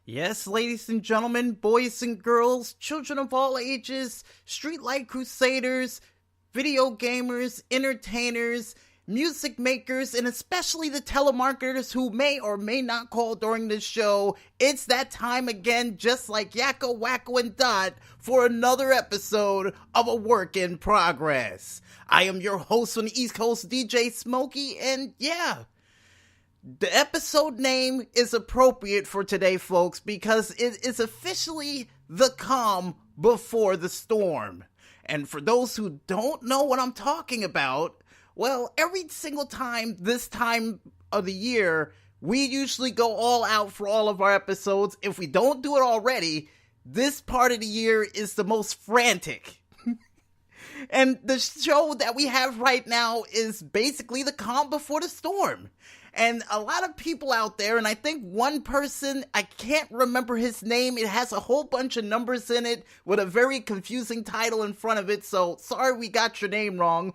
Yes, ladies and gentlemen, boys and girls, children of all ages, streetlight crusaders, video gamers, entertainers, music makers, and especially the telemarketers who may or may not call during this show. It's that time again, just like Yakko, Wacko, and Dot, for another episode of A Work in Progress. I am your host on the East Coast, DJ Smokey, and yeah, the episode name is appropriate for today, folks, because it is officially the calm before the storm. And for those who don't know what I'm talking about, well, every single time this time of the year, we usually go all out for all of our episodes. If we don't do it already, this part of the year is the most frantic. And the show that we have right now is basically the calm before the storm. And a lot of people out there, and I think one person, I can't remember his name, it has a whole bunch of numbers in it with a very confusing title in front of it, so sorry we got your name wrong,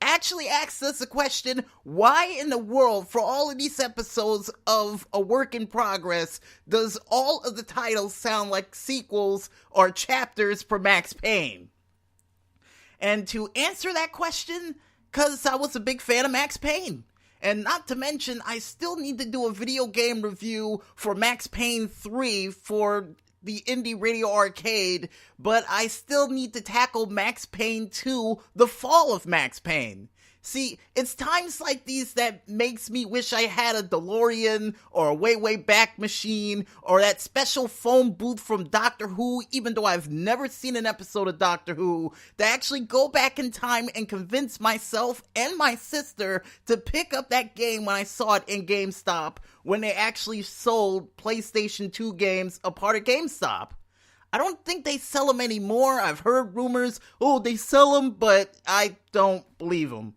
actually asked us a question: why in the world, for all of these episodes of A Work in Progress, does all of the titles sound like sequels or chapters for Max Payne? And to answer that question, because I was a big fan of Max Payne. And not to mention, I still need to do a video game review for Max Payne 3 for the Indie Radio Arcade, but I still need to tackle Max Payne 2, The Fall of Max Payne. See, it's times like these that makes me wish I had a DeLorean or a way back machine or that special phone booth from Doctor Who, even though I've never seen an episode of Doctor Who, to actually go back in time and convince myself and my sister to pick up that game when I saw it in GameStop when they actually sold PlayStation 2 games a part of GameStop. I don't think they sell them anymore. I've heard rumors, they sell them, but I don't believe them.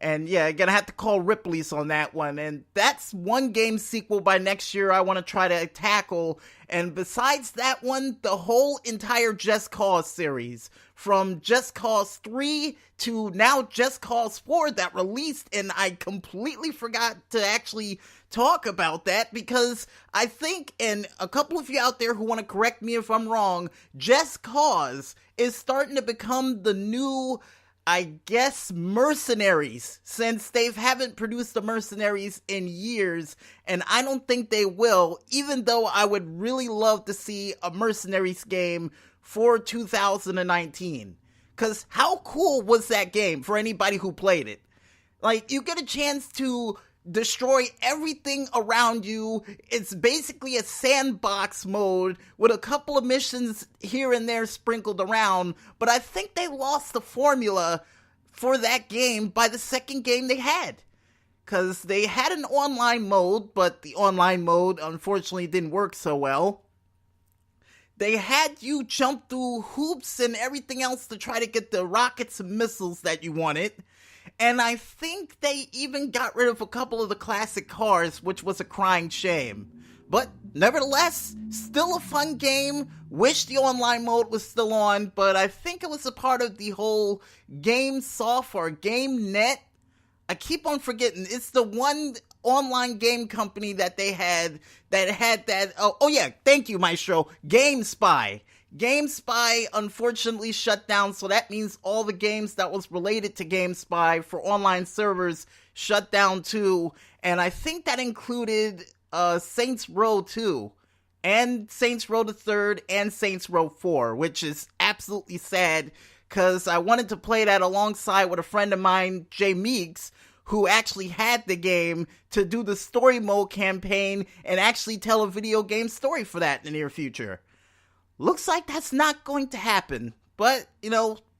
And yeah, gonna have to call Ripley's on that one. And that's one game sequel by next year I want to try to tackle. And besides that one, the whole entire Just Cause series. From Just Cause 3 to now Just Cause 4 that released. And I completely forgot to actually talk about that because I think, and a couple of you out there who want to correct me if I'm wrong, Just Cause is starting to become the new, I guess, Mercenaries, since they haven't produced the Mercenaries in years, and I don't think they will, even though I would really love to see a Mercenaries game for 2019. Because how cool was that game for anybody who played it? Like, you get a chance to destroy everything around you. It's basically a sandbox mode with a couple of missions here and there sprinkled around, but I think they lost the formula for that game by the second game they had. Because they had an online mode, but the online mode unfortunately didn't work so well. They had you jump through hoops and everything else to try to get the rockets and missiles that you wanted. And I think they even got rid of a couple of the classic cars, which was a crying shame. But nevertheless, still a fun game. Wish the online mode was still on, but I think it was a part of the whole GameSoft or GameNet. I keep on forgetting. It's the one online game company that they had that. Oh yeah, thank you, Maestro. GameSpy. GameSpy unfortunately shut down, so that means all the games that was related to GameSpy for online servers shut down too, and I think that included Saints Row 2, and Saints Row the 3rd, and Saints Row 4, which is absolutely sad, because I wanted to play that alongside with a friend of mine, Jay Meeks, who actually had the game to do the story mode campaign and actually tell a video game story for that in the near future. Looks like that's not going to happen, but,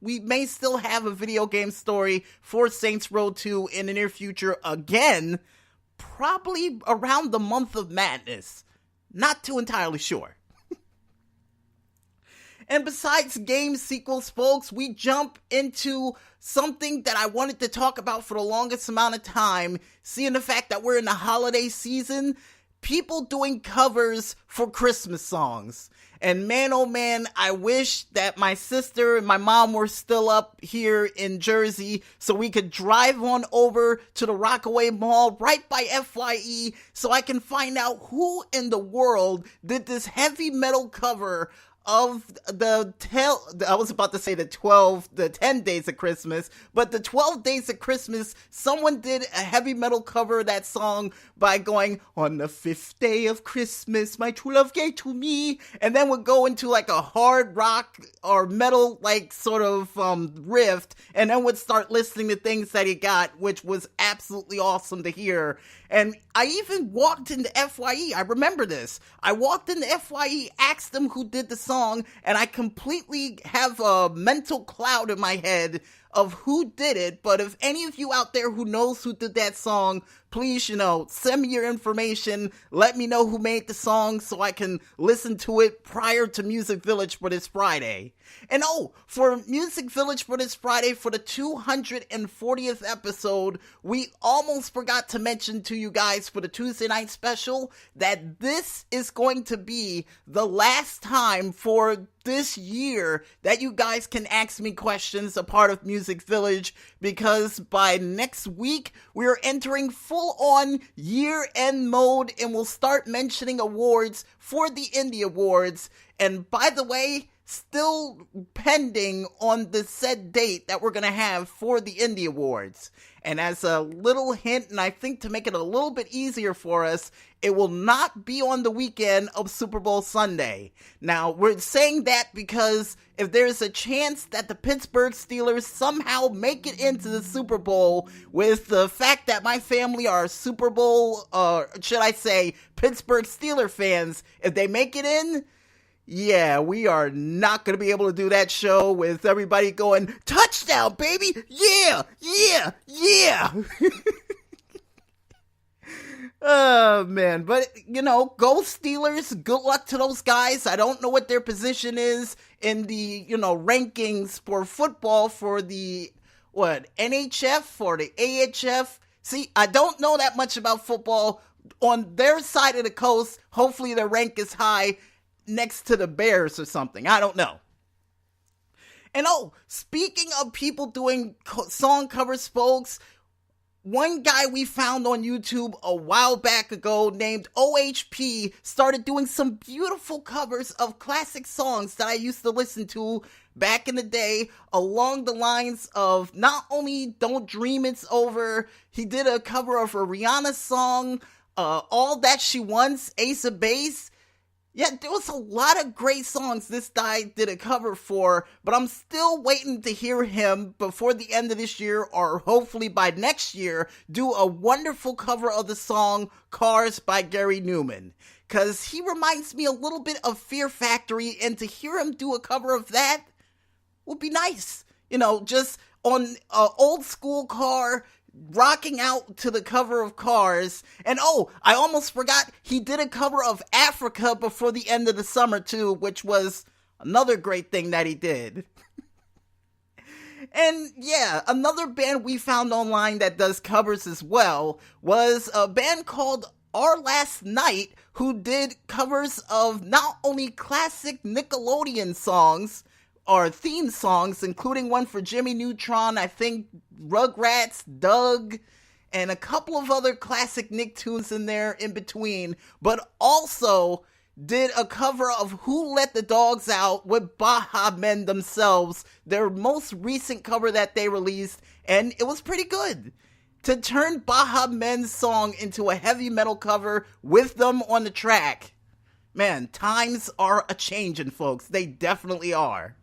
we may still have a video game story for Saints Row 2 in the near future again, probably around the month of madness. Not too entirely sure. And besides game sequels, folks, we jump into something that I wanted to talk about for the longest amount of time, seeing the fact that we're in the holiday season. people doing covers for Christmas songs. And man, oh man, I wish that my sister and my mom were still up here in Jersey so we could drive on over to the Rockaway Mall right by FYE so I can find out who in the world did this heavy metal cover of the 10 Days of Christmas, but the 12 Days of Christmas, someone did a heavy metal cover of that song by going, on the 5th day of Christmas, my true love gave to me, and then would go into like a hard rock or metal like sort of riff, and then would start listing the things that he got, which was absolutely awesome to hear. And I even walked into FYE. I remember this. I walked into FYE, asked them who did the song, and I completely have a mental cloud in my head of who did it. But if any of you out there who knows who did that song, please, send me your information. Let me know who made the song so I can listen to it prior to Music Village for this Friday. And for Music Village for this Friday, for the 240th episode, we almost forgot to mention to you guys for the Tuesday night special that this is going to be the last time for this year that you guys can ask me questions a part of Music Village, because by next week we're entering full-on year-end mode and we'll start mentioning awards for the Indie Awards. And by the way, still pending on the said date that we're going to have for the Indie Awards. And as a little hint, and I think to make it a little bit easier for us, it will not be on the weekend of Super Bowl Sunday. Now, we're saying that because if there's a chance that the Pittsburgh Steelers somehow make it into the Super Bowl, with the fact that my family are Super Bowl, Pittsburgh Steeler fans, if they make it in, yeah, we are not going to be able to do that show with everybody going, touchdown, baby! Yeah! Yeah! Yeah! Oh, man. But, go Steelers. Good luck to those guys. I don't know what their position is in the, rankings for football for the, NHF or the AHF. See, I don't know that much about football. On their side of the coast, hopefully their rank is high, next to the Bears or something. I don't know. And speaking of people doing song covers, folks, one guy we found on YouTube a while back ago named OHP started doing some beautiful covers of classic songs that I used to listen to back in the day, along the lines of not only Don't Dream It's Over, he did a cover of a Rihanna song, All That She Wants, Ace of Base. Yeah, there was a lot of great songs this guy did a cover for, but I'm still waiting to hear him before the end of this year, or hopefully by next year, do a wonderful cover of the song Cars by Gary Newman. Because he reminds me a little bit of Fear Factory, and to hear him do a cover of that would be nice. Just on an old school car, rocking out to the cover of Cars. And I almost forgot, he did a cover of Africa before the end of the summer too, which was another great thing that he did. And yeah, another band we found online that does covers as well was a band called Our Last Night, who did covers of not only classic Nickelodeon songs or theme songs, including one for Jimmy Neutron, I think Rugrats, Doug, and a couple of other classic Nicktoons in there in between, but also did a cover of Who Let the Dogs Out with Baha Men themselves, their most recent cover that they released, and it was pretty good. To turn Baha Men's song into a heavy metal cover with them on the track, man, times are a-changin', folks. They definitely are.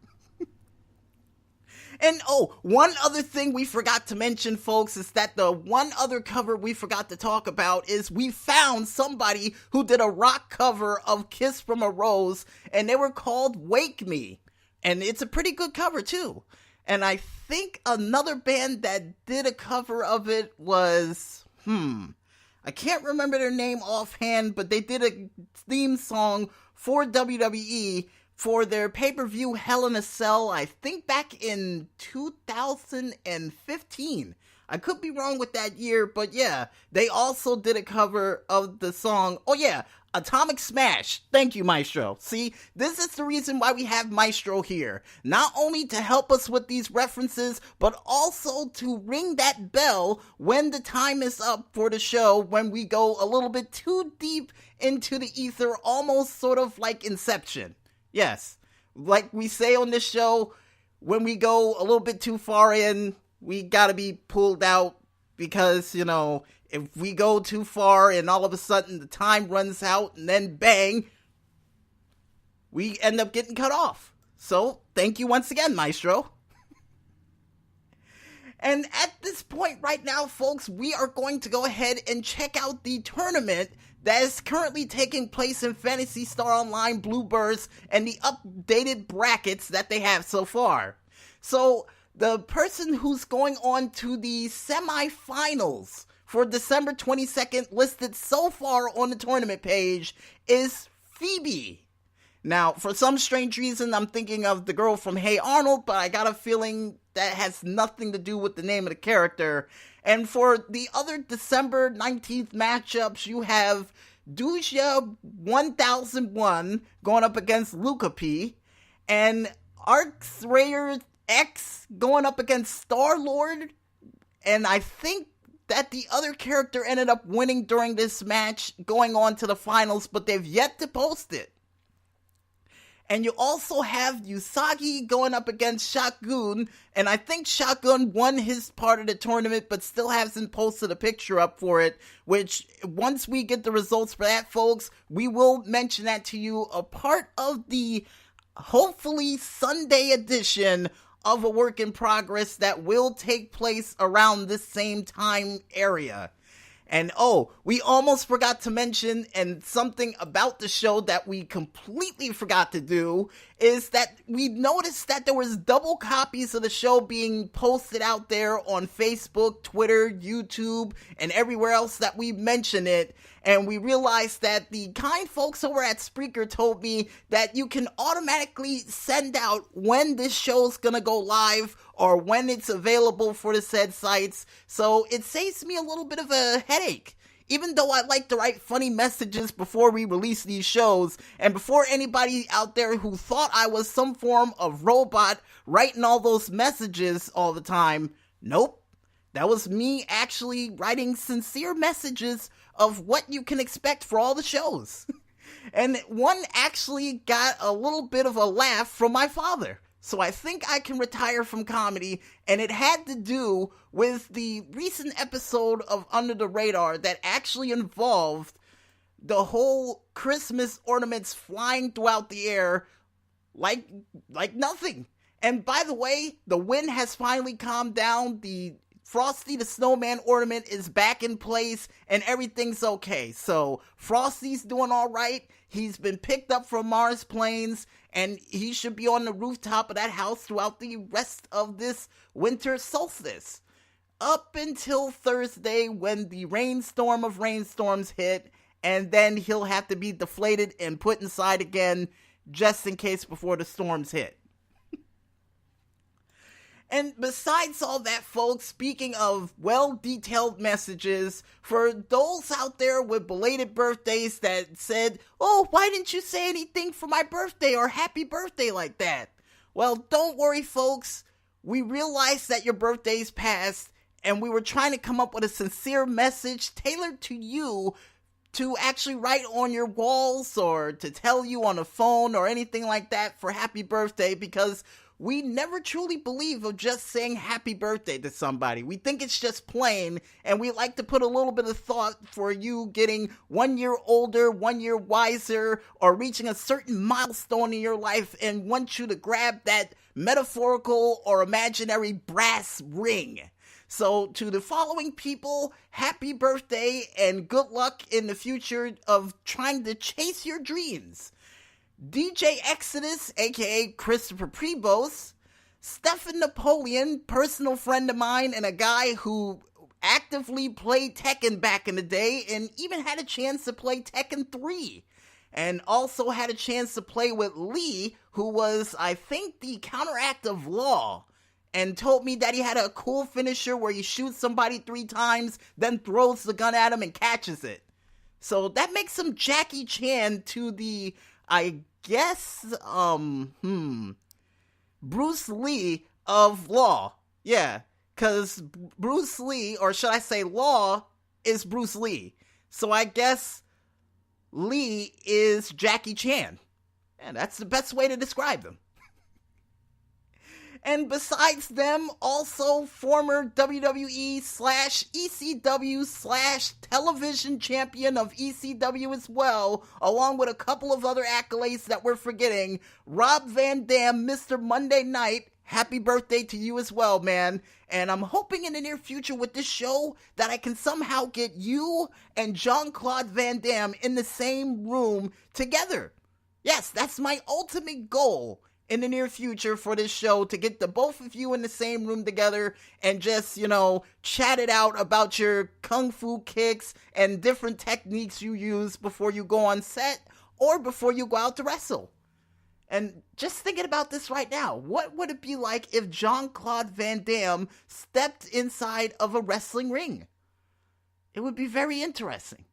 And one other thing we forgot to mention, folks, is that the one other cover we forgot to talk about is we found somebody who did a rock cover of Kiss from a Rose, and they were called Wake Me. And it's a pretty good cover, too. And I think another band that did a cover of it was, I can't remember their name offhand, but they did a theme song for WWE for their pay-per-view Hell in a Cell, I think back in 2015. I could be wrong with that year, but yeah, they also did a cover of the song, oh yeah, Atomic Smash. Thank you, Maestro. See, this is the reason why we have Maestro here. Not only to help us with these references, but also to ring that bell when the time is up for the show, when we go a little bit too deep into the ether, almost sort of like Inception. Yes, like we say on this show, when we go a little bit too far in, we gotta be pulled out because, you know, if we go too far and all of a sudden the time runs out and then bang, we end up getting cut off. So, thank you once again, Maestro. And at this point right now, folks, we are going to go ahead and check out the tournament that is currently taking place in Phantasy Star Online Bluebirds and the updated brackets that they have so far. So, the person who's going on to the semifinals for December 22nd listed so far on the tournament page is Phoebe. Now, for some strange reason, I'm thinking of the girl from Hey Arnold, but I got a feeling that has nothing to do with the name of the character. And for the other December 19th matchups, you have Duja 1001 going up against Luca P, and Arxrayer X going up against Star-Lord, and I think that the other character ended up winning during this match, going on to the finals, but they've yet to post it. And you also have Usagi going up against Shotgun, and I think Shotgun won his part of the tournament, but still hasn't posted a picture up for it, which, once we get the results for that, folks, we will mention that to you, a part of the, hopefully, Sunday edition of A Work in Progress that will take place around this same time area. And oh, we almost forgot to mention, and something about the show that we completely forgot to do, is that we noticed that there was double copies of the show being posted out there on Facebook, Twitter, YouTube, and everywhere else that we mention it. And we realized that the kind folks over at Spreaker told me that you can automatically send out when this show's gonna go live or when it's available for the said sites. So it saves me a little bit of a headache. Even though I like to write funny messages before we release these shows, and before anybody out there who thought I was some form of robot writing all those messages all the time, nope. That was me actually writing sincere messages of what you can expect for all the shows. And one actually got a little bit of a laugh from my father. So I think I can retire from comedy, and it had to do with the recent episode of Under the Radar that actually involved the whole Christmas ornaments flying throughout the air like nothing. And by the way, the wind has finally calmed down, the Frosty the Snowman ornament is back in place, and everything's okay. So, Frosty's doing alright, he's been picked up from Mars Plains, and he should be on the rooftop of that house throughout the rest of this winter solstice. Up until Thursday, when the rainstorm of rainstorms hit, and then he'll have to be deflated and put inside again, just in case before the storms hit. And besides all that, folks, speaking of well-detailed messages, for those out there with belated birthdays that said, oh, why didn't you say anything for my birthday or happy birthday like that? Well, don't worry, folks. We realized that your birthday's passed, and we were trying to come up with a sincere message tailored to you to actually write on your walls or to tell you on a phone or anything like that for happy birthday, because we never truly believe of just saying happy birthday to somebody. We think it's just plain, and we like to put a little bit of thought for you getting 1 year older, 1 year wiser, or reaching a certain milestone in your life and want you to grab that metaphorical or imaginary brass ring. So to the following people, happy birthday and good luck in the future of trying to chase your dreams. DJ Exodus, aka Christopher Prebos, Stefan Napoleon, personal friend of mine and a guy who actively played Tekken back in the day and even had a chance to play Tekken 3. And also had a chance to play with Lee, who was, I think, the counteract of Law. and told me that he had a cool finisher where he shoots somebody 3 times, then throws the gun at him and catches it. So that makes him Jackie Chan to the, I guess, Bruce Lee of Law. Yeah, because Bruce Lee, or should I say Law, is Bruce Lee. So I guess Lee is Jackie Chan. And that's the best way to describe them. And besides them, also former WWE/ECW/television champion of ECW as well, along with a couple of other accolades that we're forgetting, Rob Van Dam, Mr. Monday Night. Happy birthday to you as well, man. And I'm hoping in the near future with this show that I can somehow get you and Jean-Claude Van Damme in the same room together. Yes, that's my ultimate goal in the near future for this show, to get the both of you in the same room together and just, chat it out about your kung fu kicks and different techniques you use before you go on set or before you go out to wrestle. And just thinking about this right now, what would it be like if Jean-Claude Van Damme stepped inside of a wrestling ring? It would be very interesting.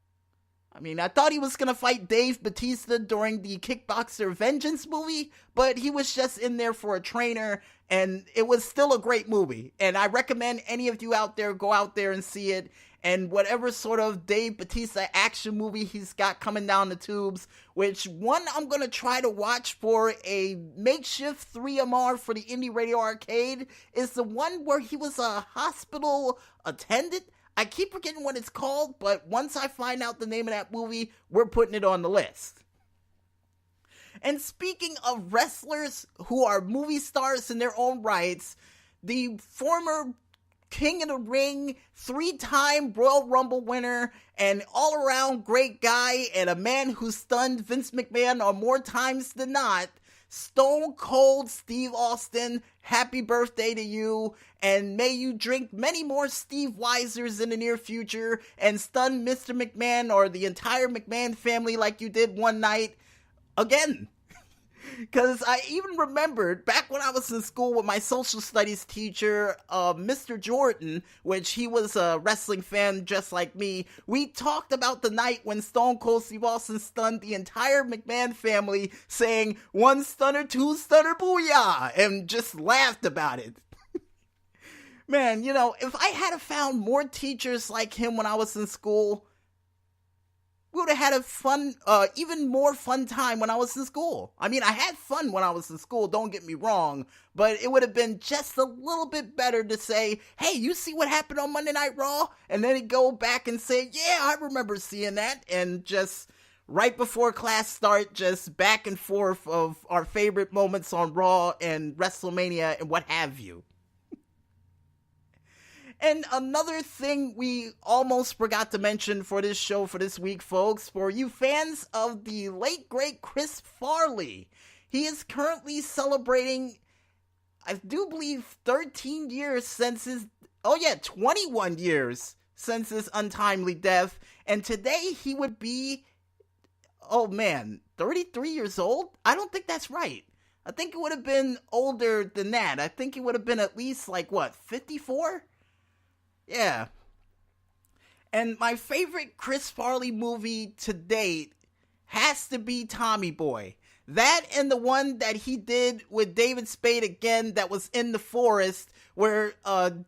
I mean, I thought he was going to fight Dave Bautista during the Kickboxer Vengeance movie, but he was just in there for a trainer, and it was still a great movie. And I recommend any of you out there go out there and see it. And whatever sort of Dave Bautista action movie he's got coming down the tubes, which one I'm going to try to watch for a makeshift 3MR for the Indie Radio Arcade, is the one where he was a hospital attendant. I keep forgetting what it's called, but once I find out the name of that movie, we're putting it on the list. And speaking of wrestlers who are movie stars in their own rights, the former King of the Ring, 3-time Royal Rumble winner, and all-around great guy, and a man who stunned Vince McMahon on more times than not, Stone Cold Steve Austin, happy birthday to you, and may you drink many more Steve Weisers in the near future, and stun Mr. McMahon or the entire McMahon family like you did one night again. Because I even remembered back when I was in school with my social studies teacher, Mr. Jordan, which he was a wrestling fan just like me. We talked about the night when Stone Cold Steve Austin stunned the entire McMahon family, saying, 1 stunner, 2 stunner, booyah, and just laughed about it. Man, if I had found more teachers like him when I was in school, we would have had a fun, even more fun time when I was in school. I mean, I had fun when I was in school, don't get me wrong, but it would have been just a little bit better to say, hey, you see what happened on Monday Night Raw? And then he'd go back and say, yeah, I remember seeing that, and just right before class start, just back and forth of our favorite moments on Raw and WrestleMania and what have you. And another thing we almost forgot to mention for this show for this week, folks, for you fans of the late, great Chris Farley, he is currently celebrating, I do believe, 13 years since his, 21 years since his untimely death, and today he would be, 33 years old? I don't think that's right. I think it would have been older than that. I think it would have been at least, 54? Yeah. And my favorite Chris Farley movie to date has to be Tommy Boy. That and the one that he did with David Spade again that was in the forest, where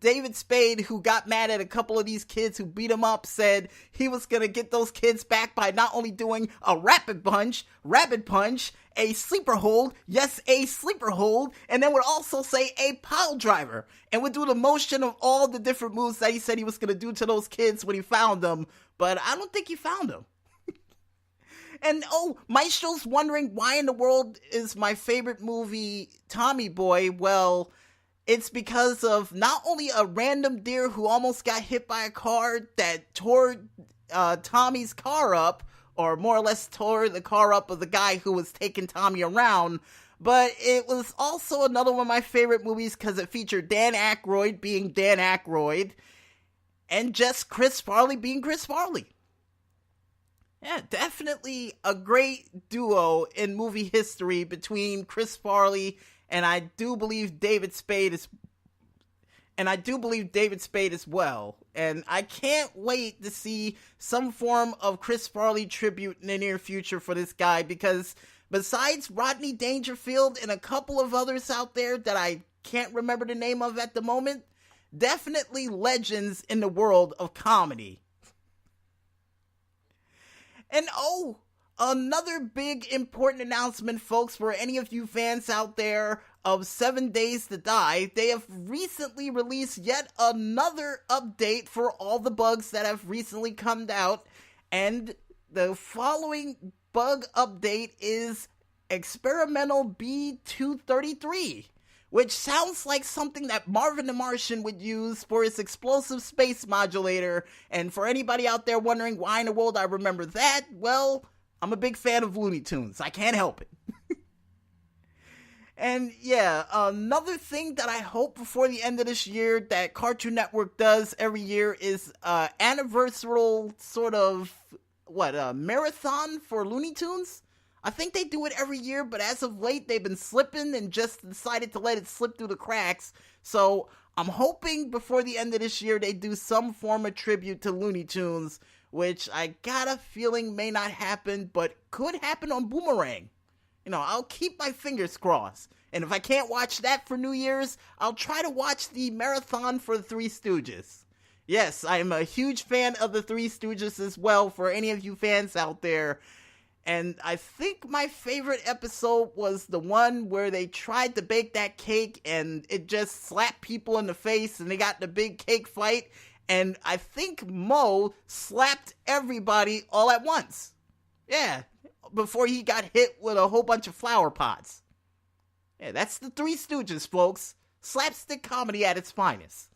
David Spade, who got mad at a couple of these kids who beat him up, said he was going to get those kids back by not only doing a rapid punch, a sleeper hold, yes, a sleeper hold, and then would also say a pile driver, and would do the motion of all the different moves that he said he was going to do to those kids when he found them, but I don't think he found them. And Maestro's wondering why in the world is my favorite movie Tommy Boy? Well, it's because of not only a random deer who almost got hit by a car that tore Tommy's car up, or more or less tore the car up of the guy who was taking Tommy around, but it was also another one of my favorite movies because it featured Dan Aykroyd being Dan Aykroyd, and just Chris Farley being Chris Farley. Yeah, definitely a great duo in movie history between Chris Farley and I do believe David Spade is And I do believe David Spade as well. And I can't wait to see some form of Chris Farley tribute in the near future for this guy, because besides Rodney Dangerfield and a couple of others out there that I can't remember the name of at the moment, definitely legends in the world of comedy. And another big important announcement, folks, for any of you fans out there of 7 Days to Die. They have recently released yet another update for all the bugs that have recently come out. And the following bug update is Experimental B233, which sounds like something that Marvin the Martian would use for his explosive space modulator. And for anybody out there wondering why in the world I remember that, well, I'm a big fan of Looney Tunes. I can't help it. And yeah, another thing that I hope before the end of this year that Cartoon Network does every year is anniversary sort of, marathon for Looney Tunes? I think they do it every year, but as of late, they've been slipping and just decided to let it slip through the cracks. So I'm hoping before the end of this year, they do some form of tribute to Looney Tunes, which I got a feeling may not happen, but could happen on Boomerang. I'll keep my fingers crossed. And if I can't watch that for New Year's, I'll try to watch the marathon for the Three Stooges. Yes, I am a huge fan of the Three Stooges as well, for any of you fans out there. And I think my favorite episode was the one where they tried to bake that cake and it just slapped people in the face and they got in a big cake fight. And I think Moe slapped everybody all at once. Yeah, before he got hit with a whole bunch of flower pots. Yeah, that's the Three Stooges, folks. Slapstick comedy at its finest.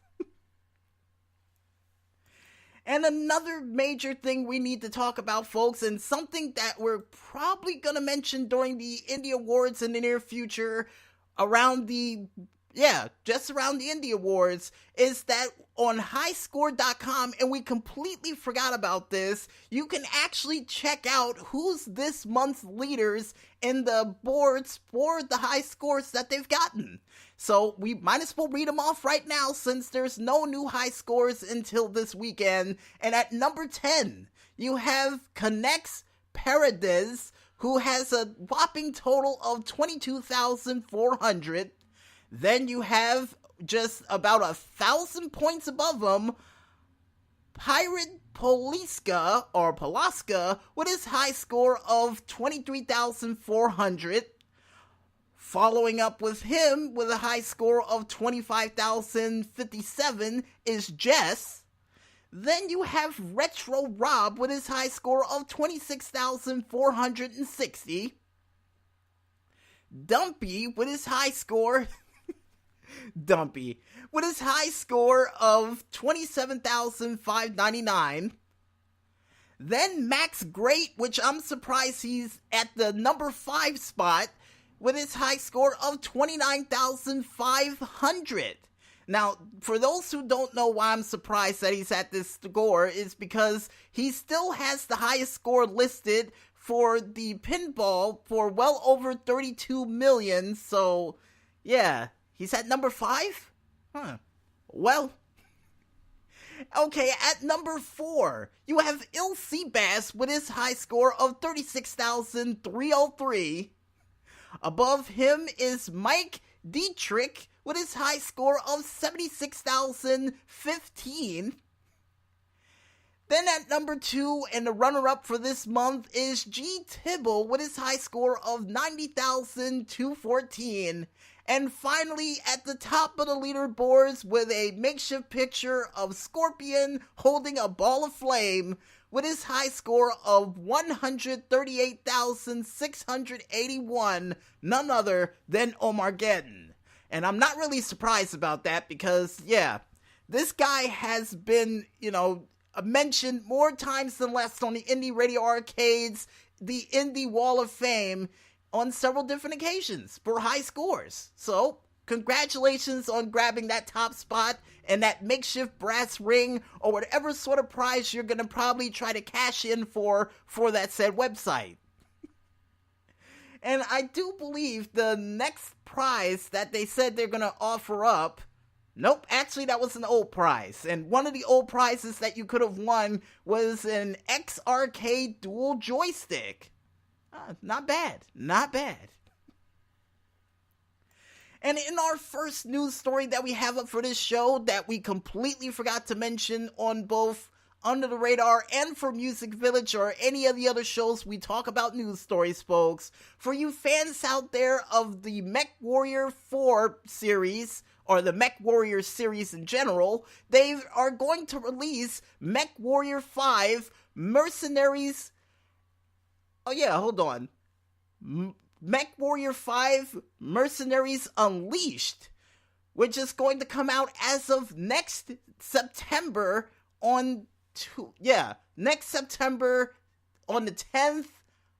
And another major thing we need to talk about, folks, and something that we're probably going to mention during the Indie Awards in the near future, just around the Indie Awards, is that on highscore.com, and we completely forgot about this, you can actually check out who's this month's leaders in the boards for the high scores that they've gotten. So we might as well read them off right now, since there's no new high scores until this weekend. And at number 10, you have Connects Paradis, who has a whopping total of 22,400. Then you have, just about 1,000 points above them, Pirate Poliska, with his high score of 23,400. Following up with him with a high score of 25,057 is Jess. Then you have Retro Rob with his high score of 26,460. Dumpy with his high score of 27,599. Then Max Great, which I'm surprised he's at the number 5 spot, with his high score of 29,500. Now, for those who don't know why I'm surprised that he's at this score, is because he still has the highest score listed for the pinball for well over 32 million. So, yeah, he's at number 5? Well, okay, at number 4, you have Il Seabass with his high score of 36,303. Above him is Mike Dietrich with his high score of 76,015. Then at number 2, and the runner-up for this month, is G. Tibble with his high score of 90,214. And finally, at the top of the leaderboards, with a makeshift picture of Scorpion holding a ball of flame, with his high score of 138,681, none other than Omargeddon. And I'm not really surprised about that, because, yeah, this guy has been, mentioned more times than less on the Indie Radio Arcades, the Indie Wall of Fame, on several different occasions for high scores. So, congratulations on grabbing that top spot and that makeshift brass ring or whatever sort of prize you're going to probably try to cash in for that said website. And I do believe the next prize that they said they're going to offer up, Nope, actually that was an old prize. And one of the old prizes that you could have won was an X-Arcade dual joystick. Not bad. Not bad. And in our first news story that we have up for this show that we completely forgot to mention on both Under the Radar and for Music Village or any of the other shows we talk about news stories, folks, for you fans out there of the MechWarrior 4 series, or the MechWarrior series in general, they are going to release MechWarrior 5 Mercenaries... Oh yeah, hold on. MechWarrior 5 Mercenaries Unleashed, which is going to come out as of next September next September on the 10th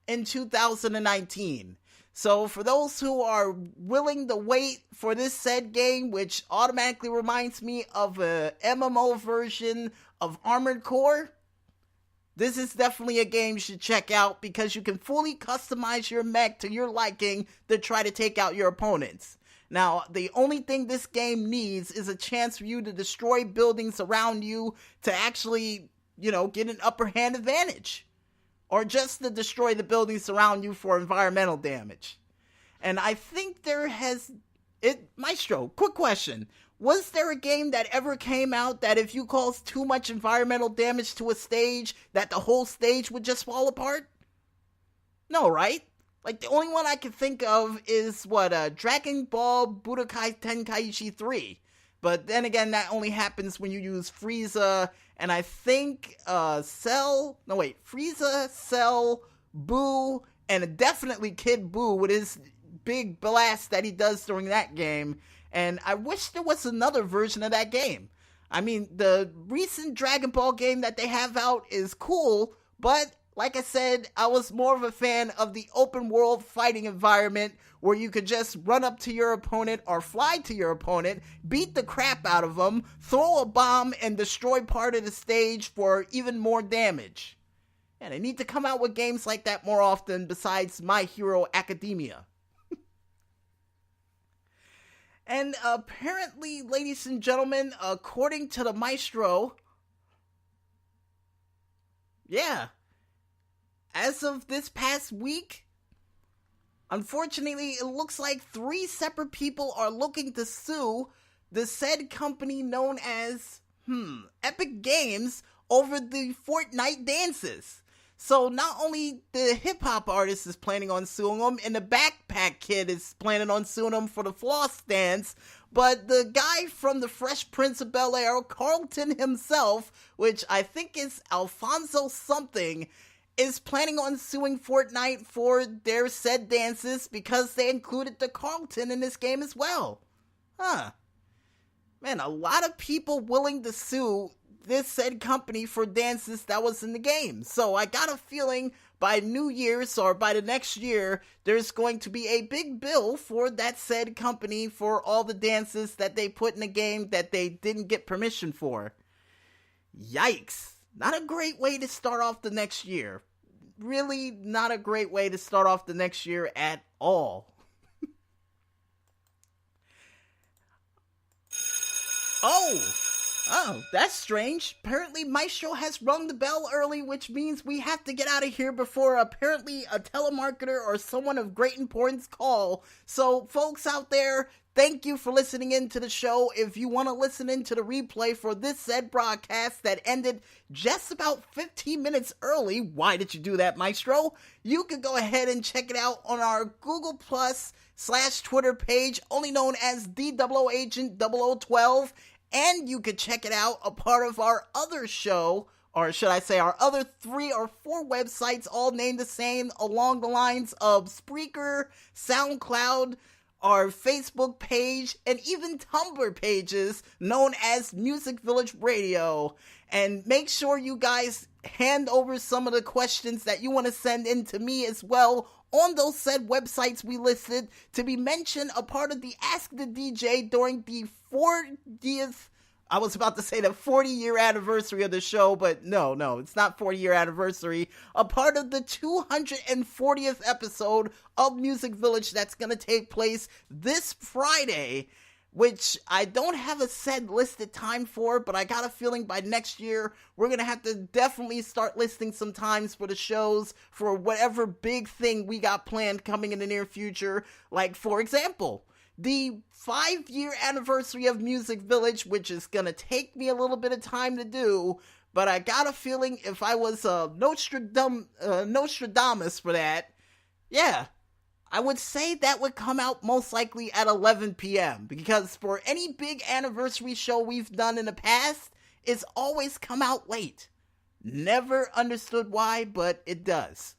in 2019. So for those who are willing to wait for this said game, which automatically reminds me of a MMO version of Armored Core, this is definitely a game you should check out because you can fully customize your mech to your liking to try to take out your opponents. Now, the only thing this game needs is a chance for you to destroy buildings around you to actually, get an upper hand advantage. Or just to destroy the buildings around you for environmental damage. And I think Maestro, quick question. Was there a game that ever came out that if you caused too much environmental damage to a stage, that the whole stage would just fall apart? No, right? Like, the only one I can think of is, Dragon Ball Budokai Tenkaichi 3. But then again, that only happens when you use Frieza, and I think, Frieza, Cell, Boo, and definitely Kid Buu with his big blast that he does during that game. And I wish there was another version of that game. I mean, the recent Dragon Ball game that they have out is cool, but like I said, I was more of a fan of the open world fighting environment where you could just run up to your opponent or fly to your opponent, beat the crap out of them, throw a bomb, and destroy part of the stage for even more damage. And they need to come out with games like that more often besides My Hero Academia. And apparently, ladies and gentlemen, according to the Maestro, as of this past week, unfortunately, it looks like 3 separate people are looking to sue the said company known as, Epic Games over the Fortnite dances. So not only the hip-hop artist is planning on suing them, and the Backpack Kid is planning on suing them for the floss dance, but the guy from the Fresh Prince of Bel-Air, Carlton himself, which I think is Alfonso something, is planning on suing Fortnite for their said dances because they included the Carlton in this game as well. Man, a lot of people willing to sue this said company for dances that was in the game. So I got a feeling by New Year's or by the next year, there's going to be a big bill for that said company for all the dances that they put in the game that they didn't get permission for. Yikes. Not a great way to start off the next year. Really not a great way to start off the next year at all. Oh, that's strange. Apparently Maestro has rung the bell early, which means we have to get out of here before apparently a telemarketer or someone of great importance call. So folks out there, thank you for listening in to the show. If you want to listen in to the replay for this said broadcast that ended just about 15 minutes early, why did you do that, Maestro? You can go ahead and check it out on our Google Plus / Twitter page, only known as DOOAgent 0012. And you could check it out, a part of our other show, or should I say our other 3 or 4 websites, all named the same, along the lines of Spreaker, SoundCloud, our Facebook page, and even Tumblr pages known as Music Village Radio. And make sure you guys hand over some of the questions that you want to send in to me as well on those said websites we listed to be mentioned a part of the Ask the DJ during the 40th, I was about to say the 40-year anniversary of the show, but no, it's not 40-year anniversary. A part of the 240th episode of Music Village that's going to take place this Friday. which I don't have a set listed time for, but I got a feeling by next year we're going to have to definitely start listing some times for the shows for whatever big thing we got planned coming in the near future. Like, for example, the 5-year anniversary of Music Village, which is going to take me a little bit of time to do, but I got a feeling if I was Nostradamus for that, yeah, I would say that would come out most likely at 11 p.m. because for any big anniversary show we've done in the past, it's always come out late. Never understood why, but it does.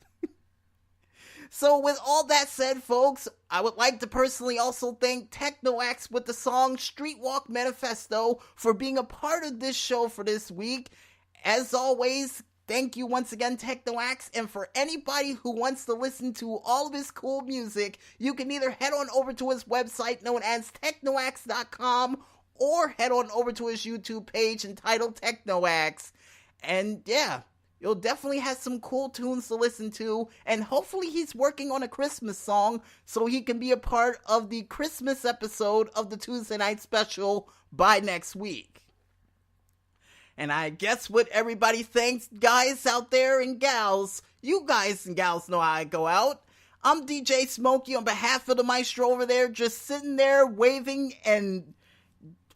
So with all that said, folks, I would like to personally also thank TeknoAxe with the song Streetwalk Manifesto for being a part of this show for this week. As always, thank you once again, TeknoAxe, and for anybody who wants to listen to all of his cool music, you can either head on over to his website known as teknoaxe.com or head on over to his YouTube page entitled TeknoAxe. And yeah, you'll definitely have some cool tunes to listen to, and hopefully he's working on a Christmas song so he can be a part of the Christmas episode of the Tuesday Night Special by next week. And I guess what everybody thinks, guys out there and gals, you guys and gals know how I go out. I'm DJ Smokey on behalf of the maestro over there, just sitting there waving and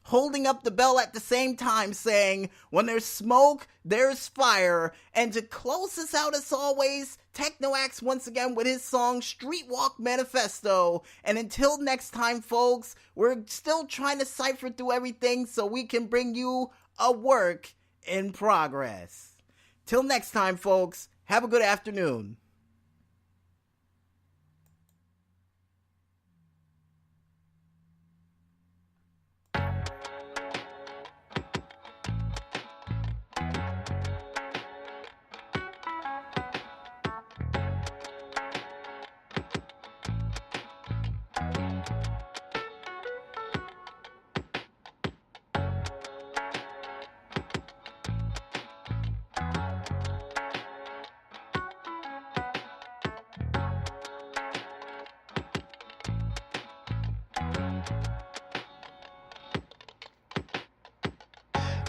holding up the bell at the same time saying, when there's smoke, there's fire. And to close us out as always, TeknoAxe once again with his song Streetwalk Manifesto. And until next time, folks, we're still trying to cipher through everything so we can bring you a work in progress. Till next time, folks, have a good afternoon.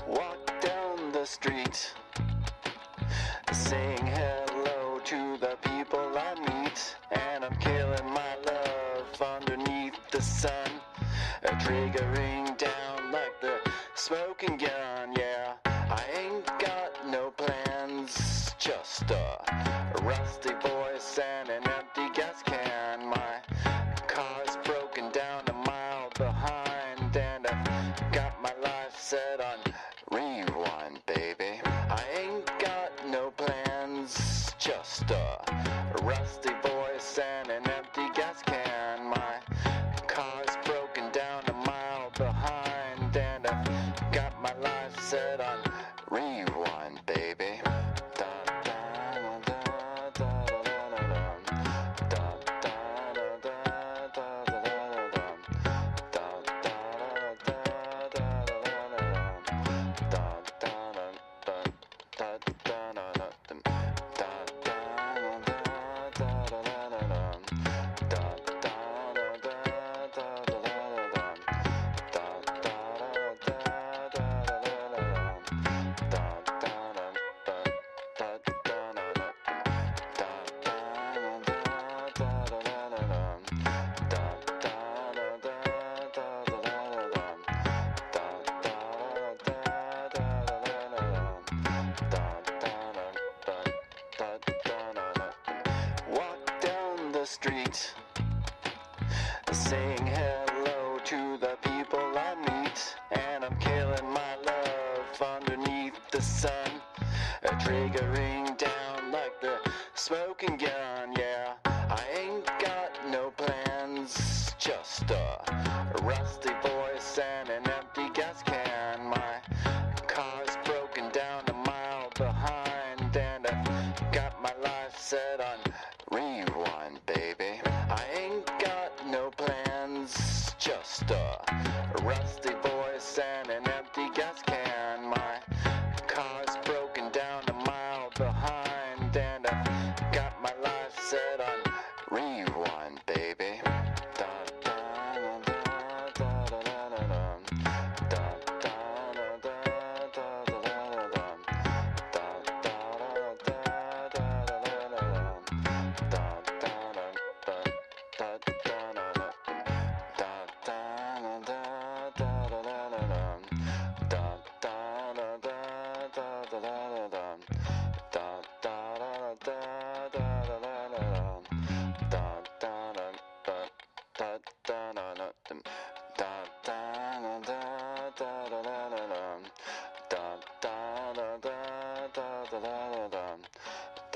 Walk down the street, saying hello to the people I meet, and I'm killing my love underneath the sun, triggering down like the smoking gun. Yeah, I ain't got no plans, just a rusty voice and an empty gas can. My car's broken down a mile behind, and I've got my life set on rewind, baby. I ain't got no plans, just a rusty voice and an empty gas can. My car's broken down a mile behind, and I've got my life set on rewind, baby. Walk down the street, saying hello to the people I meet, and I'm killing my love underneath the sun, triggering down like the smoking gun. Yeah, I ain't got no plans, just a rusty voice and an empty gas can. My car's broken down a mile behind, and I've got my life set on rewind, baby. I ain't got no plans, just a rusty voice and an empty gas can. My car's broken down a mile behind, and I've got my life set on rewind, baby. Da, da, da, da, da, da, da. da da da da da